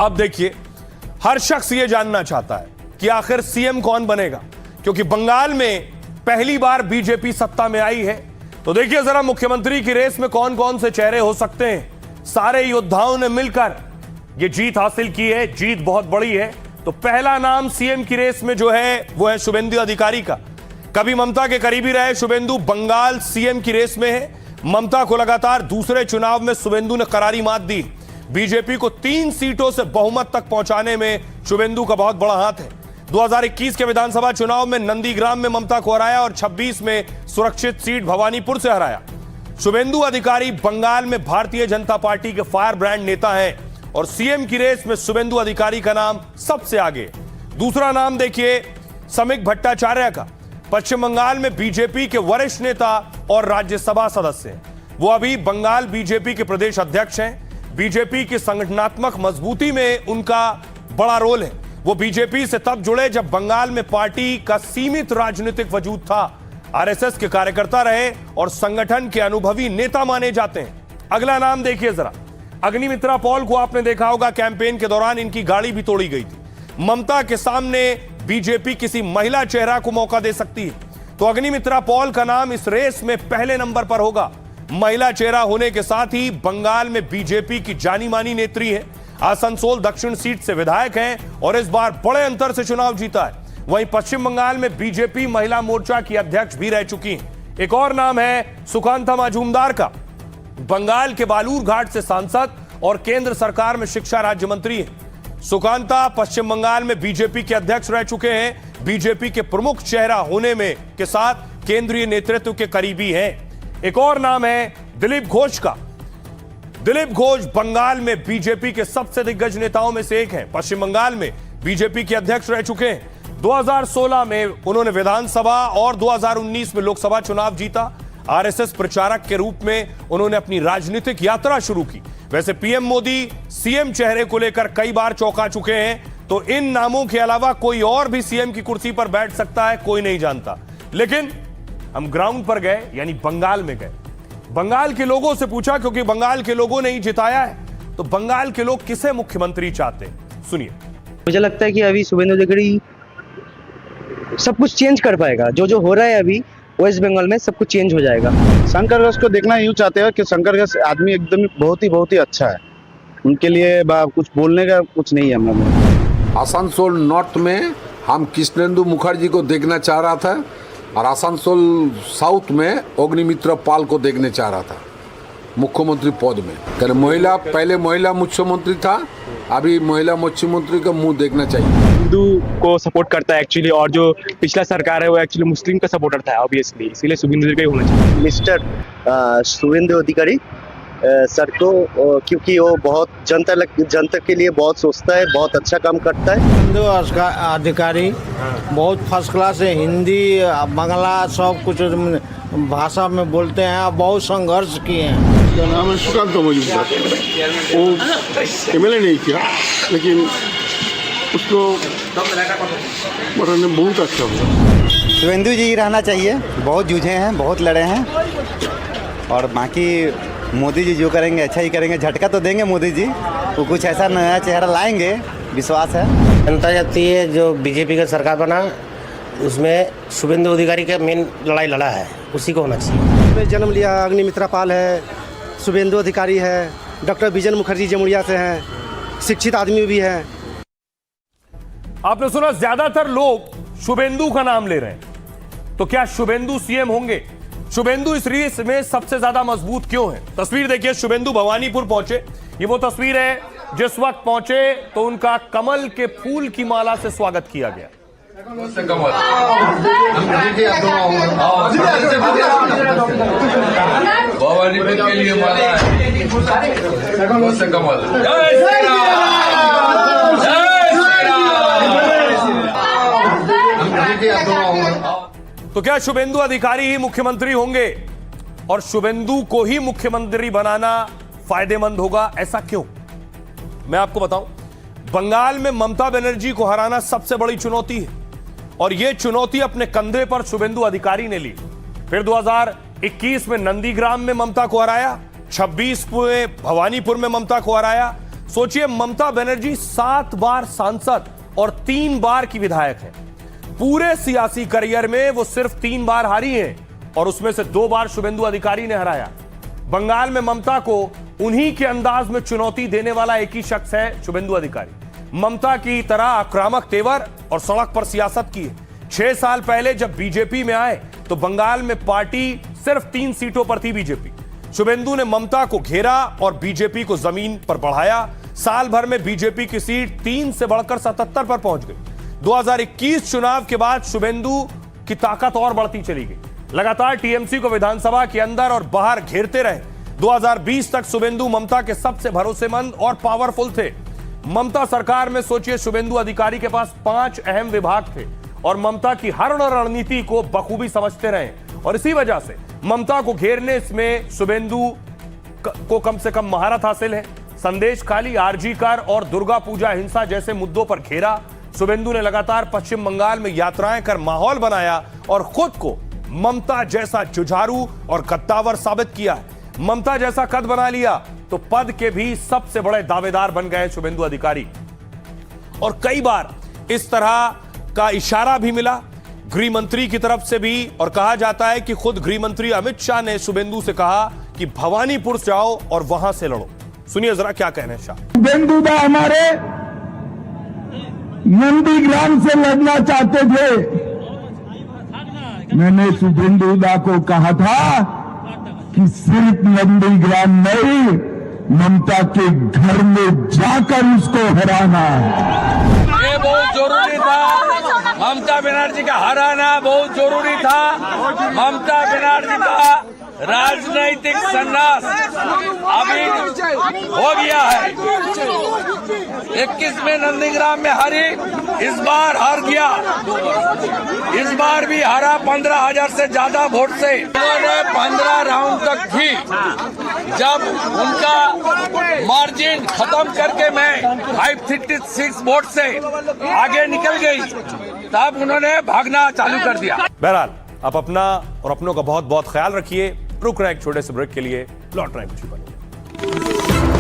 अब देखिए, हर शख्स यह जानना चाहता है कि आखिर सीएम कौन बनेगा, क्योंकि बंगाल में पहली बार बीजेपी सत्ता में आई है। तो देखिए जरा मुख्यमंत्री की रेस में कौन कौन से चेहरे हो सकते हैं। सारे योद्धाओं ने मिलकर यह जीत हासिल की है, जीत बहुत बड़ी है। तो पहला नाम सीएम की रेस में जो है वो है शुभेंदु अधिकारी का। कभी ममता के करीबी रहे शुभेंदु, बंगाल सीएम की रेस में है। ममता को लगातार दूसरे चुनाव में शुभेंदु ने करारी मात दी। बीजेपी को 3 सीटों से बहुमत तक पहुंचाने में शुभेंदु का बहुत बड़ा हाथ है। 2021 के विधानसभा चुनाव में नंदीग्राम में ममता को हराया और 26 में सुरक्षित सीट भवानीपुर से हराया। शुभेंदु अधिकारी बंगाल में भारतीय जनता पार्टी के फायर ब्रांड नेता हैं और सीएम की रेस में शुभेंदु अधिकारी का नाम सबसे आगे। दूसरा नाम देखिए समीक भट्टाचार्य का। पश्चिम बंगाल में बीजेपी के वरिष्ठ नेता और राज्यसभा सदस्य हैं। वो अभी बंगाल बीजेपी के प्रदेश अध्यक्ष हैं। बीजेपी की संगठनात्मक मजबूती में उनका बड़ा रोल है। वो बीजेपी से तब जुड़े जब बंगाल में पार्टी का सीमित राजनीतिक वजूद था। आरएसएस के कार्यकर्ता रहे और संगठन के अनुभवी नेता माने जाते हैं। अगला नाम देखिए जरा, अग्निमित्रा पॉल को आपने देखा होगा, कैंपेन के दौरान इनकी गाड़ी भी तोड़ी गई थी। ममता के सामने बीजेपी किसी महिला चेहरा को मौका दे सकती है, तो अग्निमित्रा पॉल का नाम इस रेस में पहले नंबर पर होगा। महिला चेहरा होने के साथ ही बंगाल में बीजेपी की जानी मानी नेत्री है। आसनसोल दक्षिण सीट से विधायक हैं और इस बार बड़े अंतर से चुनाव जीता है। वहीं पश्चिम बंगाल में बीजेपी महिला मोर्चा की अध्यक्ष भी रह चुकी हैं। एक और नाम है सुकांता मजूमदार का। बंगाल के बालूर घाट से सांसद और केंद्र सरकार में शिक्षा राज्य मंत्री हैं। सुकांता पश्चिम बंगाल में बीजेपी के अध्यक्ष रह चुके हैं। बीजेपी के प्रमुख चेहरा होने में के साथ केंद्रीय नेतृत्व के करीबी हैं। एक और नाम है दिलीप घोष का। दिलीप घोष बंगाल में बीजेपी के सबसे दिग्गज नेताओं में से एक हैं। पश्चिम बंगाल में बीजेपी के अध्यक्ष रह चुके हैं। 2016 में उन्होंने विधानसभा और 2019 में लोकसभा चुनाव जीता। आरएसएस प्रचारक के रूप में उन्होंने अपनी राजनीतिक यात्रा शुरू की। वैसे पीएम मोदी सीएम चेहरे को लेकर कई बार चौंका चुके हैं, तो इन नामों के अलावा कोई और भी सीएम की कुर्सी पर बैठ सकता है, कोई नहीं जानता। लेकिन हम ग्राउंड पर गए, यानी बंगाल में गए, बंगाल के लोगों से पूछा, क्योंकि बंगाल के लोगों ने ही जिताया है। तो बंगाल के लोग किसे मुख्यमंत्री चाहते हैं, सुनिए। मुझे लगता है कि अभी शुभेंदु अधिकारी सब कुछ चेंज कर पाएगा। जो हो रहा है अभी वेस्ट बंगाल में सब कुछ चेंज हो जाएगा। शंकर घोष को देखना यूं चाहते हैं कि शंकर घोष आदमी एकदम बहुत ही अच्छा है। उनके लिए कुछ बोलने का कुछ नहीं है हमारे। आसनसोल नॉर्थ में हम कृष्णेंदु मुखर्जी को देखना चाह रहा था और आसनसोल साउथ में अग्निमित्रा पाल को देखने चाह रहा था मुख्यमंत्री पद में। पहले महिला मुख्यमंत्री था, अभी महिला मुख्यमंत्री का मुंह देखना चाहिए। हिंदू को सपोर्ट करता है एक्चुअली, और जो पिछला सरकार है वो एक्चुअली मुस्लिम का सपोर्टर था ऑब्वियसली, इसीलिए शुभेंदु अधिकारी होना चाहिए। मिस्टर शुभेंदु अधिकारी सर को, क्योंकि वो बहुत जनता के लिए बहुत सोचता है, बहुत अच्छा काम करता है। शुभेंदु अधिकारी बहुत फर्स्ट क्लास है। हिंदी बांग्ला सब कुछ भाषा में बोलते हैं, बहुत संघर्ष किए हैं। उसका नाम है सुकांत मजूमदार। वो एमएलए नहीं किया, लेकिन उसको मतलब बहुत अच्छा हुआ। शुभेंदु जी रहना चाहिए, बहुत जूझे हैं, बहुत लड़े हैं, और बाकी मोदी जी जो करेंगे अच्छा ही करेंगे। झटका तो देंगे मोदी जी, वो कुछ ऐसा नया चेहरा लाएंगे, विश्वास है। जनता चाहती है जो बीजेपी का सरकार बना उसमें शुभेंदु अधिकारी का मेन लड़ाई लड़ा है, उसी को होना चाहिए। जन्म लिया अग्निमित्रा पाल है, शुभेंदु अधिकारी है, डॉक्टर विजन मुखर्जी जमुरिया से हैं, शिक्षित आदमी भी है। आपने सुना, ज्यादातर लोग शुभेंदु का नाम ले रहे हैं। तो क्या शुभेंदु सीएम होंगे? शुभेंदु इस रेस में सबसे ज्यादा मजबूत क्यों है? तस्वीर देखिए, शुभेंदु भवानीपुर पहुंचे। ये वो तस्वीर है जिस वक्त पहुंचे तो उनका कमल के फूल की माला से स्वागत किया गया। भवानीपुर के लिए माला तो क्या शुभेंदु अधिकारी ही मुख्यमंत्री होंगे और शुभेंदु को ही मुख्यमंत्री बनाना फायदेमंद होगा? ऐसा क्यों, मैं आपको बताऊं। बंगाल में ममता बनर्जी को हराना सबसे बड़ी चुनौती है और यह चुनौती अपने कंधे पर शुभेंदु अधिकारी ने ली। फिर 2021 में नंदीग्राम में ममता को हराया, 26 में भवानीपुर में ममता को हराया, सोचिए, ममता बनर्जी 7 बार सांसद और 3 बार की विधायक है। पूरे सियासी करियर में वो सिर्फ 3 बार हारी हैं और उसमें से 2 बार शुभेंदु अधिकारी ने हराया। बंगाल में ममता को उन्हीं के अंदाज में चुनौती देने वाला एक ही शख्स है शुभेंदु अधिकारी। ममता की तरह आक्रामक तेवर और सड़क पर सियासत की है। 6 साल पहले जब बीजेपी में आए तो बंगाल में पार्टी सिर्फ 3 सीटों पर थी बीजेपी। शुभेंदु ने ममता को घेरा और बीजेपी को जमीन पर बढ़ाया। साल भर में बीजेपी की सीट 3 से बढ़कर 77 पर पहुंच गई। 2021 चुनाव के बाद शुभेंदु की ताकत और बढ़ती चली गई। लगातार टीएमसी को विधानसभा के अंदर और बाहर घेरते रहे। 2020 तक शुभेंदु ममता के सबसे भरोसेमंद और पावरफुल थे। ममता सरकार में सोचिए, शुभेंदु अधिकारी के पास 5 अहम विभाग थे और ममता की हर रणनीति को बखूबी समझते रहे और इसी वजह से ममता को घेरने में शुभेंदु को कम से कम महारत हासिल है। संदेश खाली, आरजी कार और दुर्गा पूजा हिंसा जैसे मुद्दों पर घेरा। शुभेंदु ने लगातार पश्चिम बंगाल में यात्राएं कर माहौल बनाया और खुद को ममता जैसा जुझारू और कद्दावर साबित किया है। ममता जैसा कद बना लिया तो पद के भी सबसे बड़े दावेदार बन गए शुभेंदु अधिकारी। और कई बार इस तरह का इशारा भी मिला गृह मंत्री की तरफ से भी, और कहा जाता है कि खुद गृह मंत्री अमित शाह ने शुभेंदु से कहा कि भवानीपुर जाओ और वहां से लड़ो। सुनिए जरा क्या कहने शाह। शुभेंदुदा हमारे नंदीग्राम से लड़ना चाहते थे। मैंने शुभेंदुदा को कहा था कि सिर्फ नंदीग्राम नहीं, ममता के घर में जाकर उसको हराना। ये बहुत जरूरी था। ममता बनर्जी का हराना बहुत जरूरी था। ममता बनर्जी का राजनीतिक संन्यास अभी हो गया है। 21 में नंदीग्राम में हारी, इस बार हार गया। इस बार भी हारा 15,000 से ज्यादा वोट से। उन्होंने 15 राउंड तक थी। जब उनका मार्जिन खत्म करके मैं 536 वोट से आगे निकल गई, तब उन्होंने भागना चालू कर दिया। बहरहाल आप अपना और अपनों का बहुत बहुत ख्याल रखिए। रुक रहे एक छोटे से ब्रेक के लिए, लौट रहे हैं कुछ ही पल में।